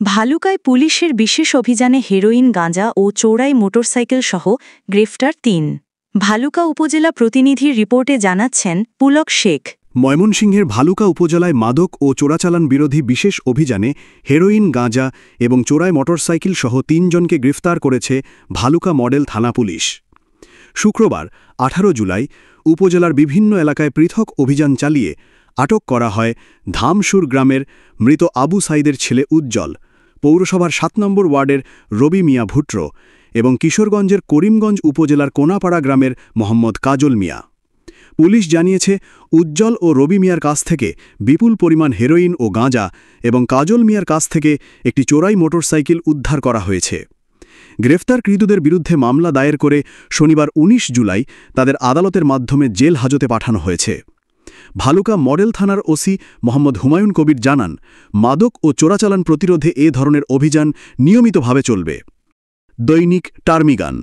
ভালুকায় পুলিশের বিশেষ অভিযানে হেরোইন, গাঁজা ও চোরাই মোটরসাইকেল সহ গ্রেফতার ৩। ভালুকা উপজেলা প্রতিনিধির রিপোর্টে জানাচ্ছেন পুলক শেখ। ময়মনসিংহের ভালুকা উপজেলায় মাদক ও চোরাচালান বিরোধী বিশেষ অভিযানে হেরোইন, গাঁজা এবং চোরাই মোটরসাইকেল সহ ৩ জনকে গ্রেফতার করেছে ভালুকা মডেল থানা পুলিশ। শুক্রবার ১৮ জুলাই উপজেলার বিভিন্ন এলাকায় পৃথক অভিযান চালিয়ে আটক করা হয় ধামসুর গ্রামের মৃত আবু সাইদের ছেলে উজ্জ্বল, পৌরসভার ৭ নম্বর ওয়ার্ডের রবি মিয়া ভুট্রো এবং কিশোরগঞ্জের করিমগঞ্জ উপজেলার কোনাপাড়া গ্রামের মোহাম্মদ কাজল মিয়া। পুলিশ জানিয়েছে, উজ্জ্বল ও রবি মিয়ার কাছ থেকে বিপুল পরিমাণ হেরোইন ও গাঁজা এবং কাজল মিয়ার কাছ থেকে একটি চোরাই মোটরসাইকেল উদ্ধার করা হয়েছে। গ্রেফতারকৃতদের বিরুদ্ধে মামলা দায়ের করে শনিবার ১৯ জুলাই তাদের আদালতের মাধ্যমে জেল হাজতে পাঠানো হয়েছে। ভালুকা মডেল থানার ওসি মোহাম্মদ হুমায়ুন কবির জানান, মাদক ও চোরাচালান প্রতিরোধে এ ধরনের অভিযান নিয়মিতভাবে চলবে। দৈনিক টার্মিগান।